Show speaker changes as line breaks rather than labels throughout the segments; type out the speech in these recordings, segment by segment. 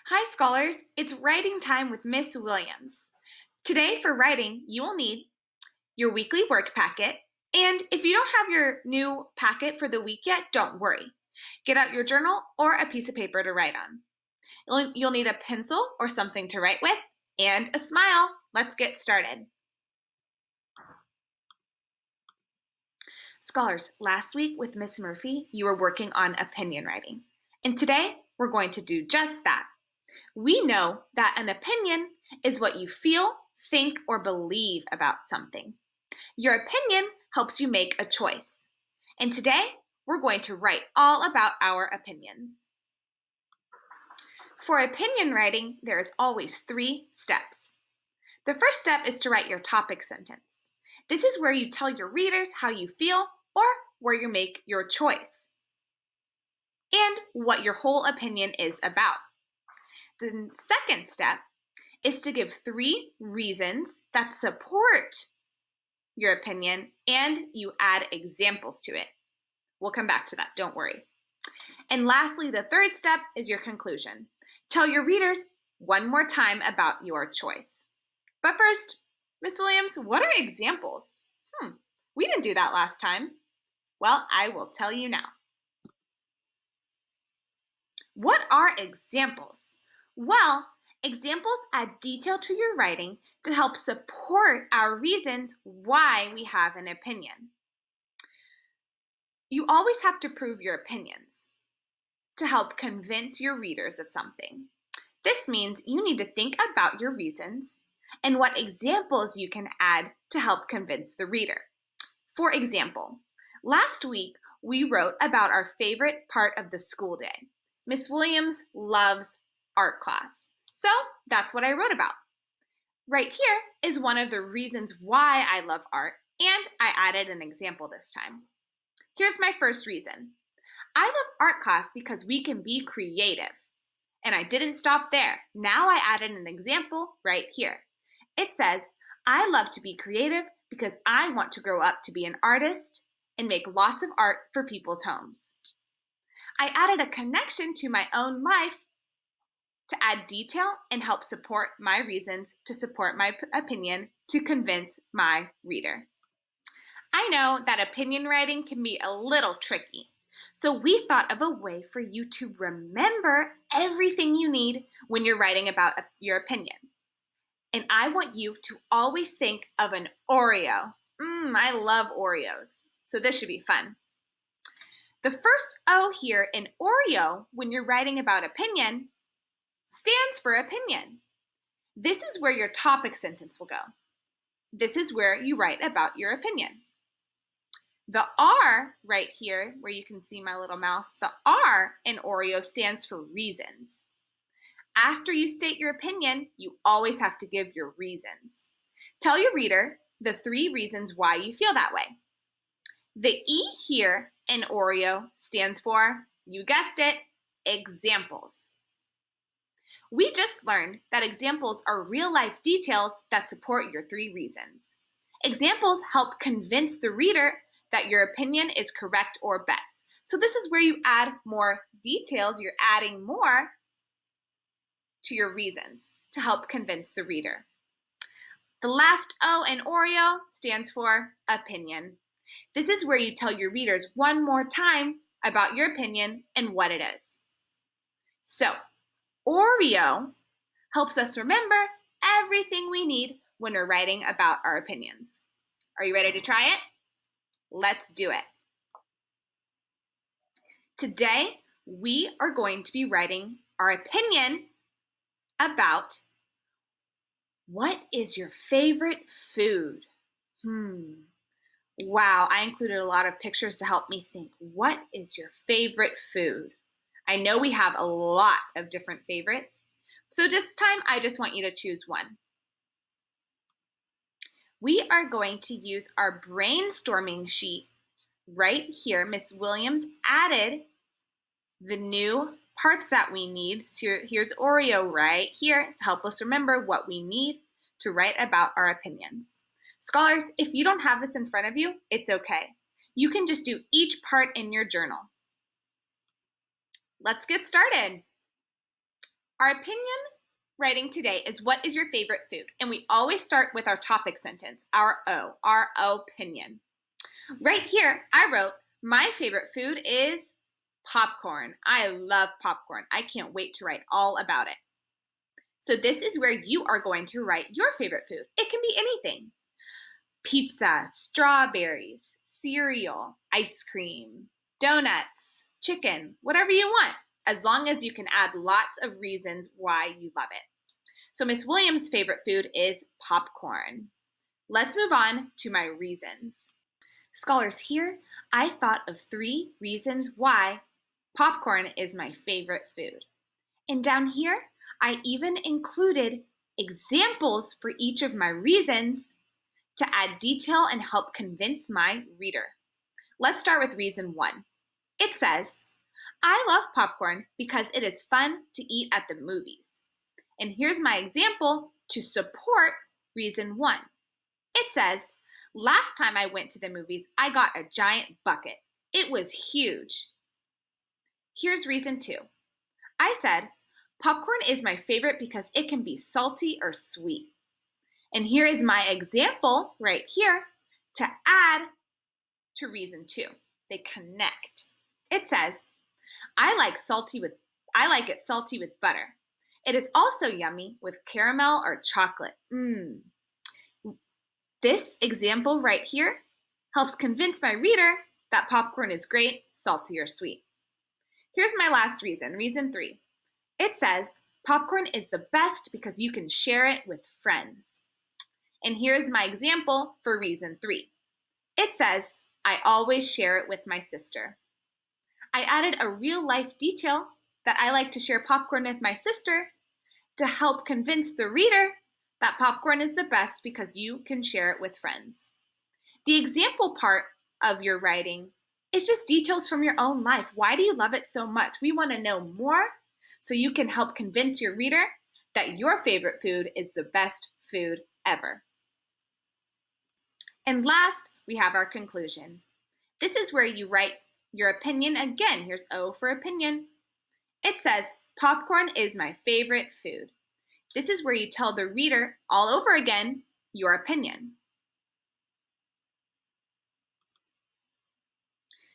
Hi, scholars. It's writing time with Miss Williams. Today, for writing, you will need your weekly work packet. And if you don't have your new packet for the week yet, don't worry. Get out your journal or a piece of paper to write on. You'll need a pencil or something to write with and a smile. Let's get started. Scholars, last week with Miss Murphy, you were working on opinion writing. And today, we're going to do just that. We know that an opinion is what you feel, think, or believe about something. Your opinion helps you make a choice. And today, we're going to write all about our opinions. For opinion writing, there is always 3 steps. The first step is to write your topic sentence. This is where you tell your readers how you feel or where you make your choice and what your whole opinion is about. The second step is to give 3 reasons that support your opinion and you add examples to it. We'll come back to that, don't worry. And lastly, the third step is your conclusion. Tell your readers one more time about your choice. But first, Miss Williams, what are examples? We didn't do that last time. Well, I will tell you now. What are examples? Well, examples add detail to your writing to help support our reasons why we have an opinion. You always have to prove your opinions to help convince your readers of something. This means you need to think about your reasons and what examples you can add to help convince the reader. For example, last week we wrote about our favorite part of the school day. Miss Williams loves art class. So that's what I wrote about. Right here is one of the reasons why I love art, and I added an example this time. Here's my first reason. I love art class because we can be creative. And I didn't stop there. Now I added an example right here. It says, I love to be creative because I want to grow up to be an artist and make lots of art for people's homes. I added a connection to my own life to add detail and help support my reasons to support my opinion to convince my reader. I know that opinion writing can be a little tricky, so we thought of a way for you to remember everything you need when you're writing about your opinion. And I want you to always think of an Oreo. I love Oreos, so this should be fun. The first O here in Oreo, when you're writing about opinion, stands for opinion. This is where your topic sentence will go. This is where you write about your opinion. The R right here, where you can see my little mouse, the R in Oreo stands for reasons. After you state your opinion, you always have to give your reasons. Tell your reader the 3 reasons why you feel that way. The E here in Oreo stands for, you guessed it, examples. We just learned that examples are real-life details that support your 3 reasons. Examples help convince the reader that your opinion is correct or best. So this is where you add more details. You're adding more to your reasons to help convince the reader. The last O in Oreo stands for opinion. This is where you tell your readers one more time about your opinion and what it is. So, Oreo helps us remember everything we need when we're writing about our opinions. Are you ready to try it? Let's do it. Today, we are going to be writing our opinion about what is your favorite food? Wow, I included a lot of pictures to help me think. What is your favorite food? I know we have a lot of different favorites. So this time, I just want you to choose one. We are going to use our brainstorming sheet right here. Miss Williams added the new parts that we need. So here's Oreo right here to help us remember what we need to write about our opinions. Scholars, if you don't have this in front of you, it's okay. You can just do each part in your journal. Let's get started. Our opinion writing today is what is your favorite food? And we always start with our topic sentence, our opinion. Right here, I wrote, my favorite food is popcorn. I love popcorn. I can't wait to write all about it. So this is where you are going to write your favorite food. It can be anything. Pizza, strawberries, cereal, ice cream, donuts, chicken, whatever you want, as long as you can add lots of reasons why you love it. So Miss Williams' favorite food is popcorn. Let's move on to my reasons. Scholars, here I thought of 3 reasons why popcorn is my favorite food. And down here, I even included examples for each of my reasons to add detail and help convince my reader. Let's start with reason 1. It says, I love popcorn because it is fun to eat at the movies. And here's my example to support reason 1. It says, last time I went to the movies, I got a giant bucket. It was huge. Here's reason 2. I said, popcorn is my favorite because it can be salty or sweet. And here is my example right here to add to reason 2. They connect. It says, I like it salty with butter. It is also yummy with caramel or chocolate. This example right here helps convince my reader that popcorn is great, salty or sweet. Here's my last reason, reason 3. It says, popcorn is the best because you can share it with friends. And here's my example for reason 3. It says, I always share it with my sister. I added a real-life detail that I like to share popcorn with my sister to help convince the reader that popcorn is the best because you can share it with friends. The example part of your writing is just details from your own life. Why do you love it so much? We want to know more so you can help convince your reader that your favorite food is the best food ever. And last, we have our conclusion. This is where you write your opinion again. Here's O for opinion. It says, popcorn is my favorite food. This is where you tell the reader all over again your opinion.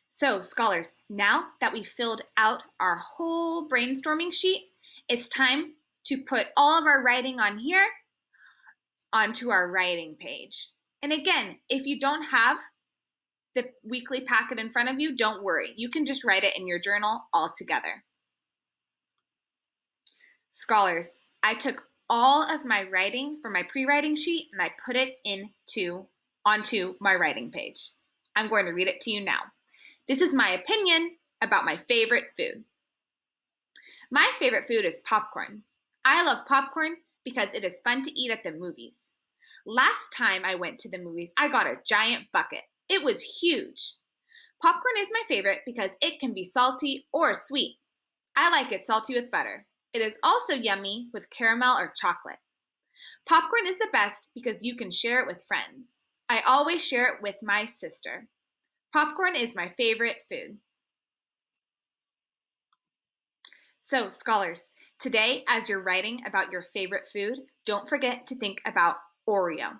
So, scholars, now that we filled out our whole brainstorming sheet, it's time to put all of our writing on here onto our writing page. And again, if you don't have the weekly packet in front of you, don't worry. You can just write it in your journal all together. Scholars, I took all of my writing from my pre-writing sheet and I put it onto my writing page. I'm going to read it to you now. This is my opinion about my favorite food. My favorite food is popcorn. I love popcorn because it is fun to eat at the movies. Last time I went to the movies, I got a giant bucket. It was huge. Popcorn is my favorite because it can be salty or sweet. I like it salty with butter. It is also yummy with caramel or chocolate. Popcorn is the best because you can share it with friends. I always share it with my sister. Popcorn is my favorite food. So, scholars, today as you're writing about your favorite food, don't forget to think about Oreo.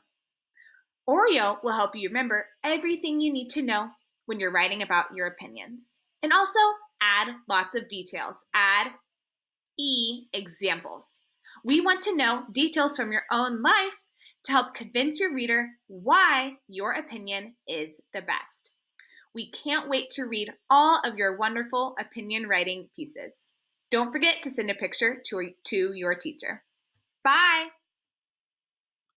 Oreo will help you remember everything you need to know when you're writing about your opinions. And also add lots of details. Add examples. We want to know details from your own life to help convince your reader why your opinion is the best. We can't wait to read all of your wonderful opinion writing pieces. Don't forget to send a picture to your teacher. Bye!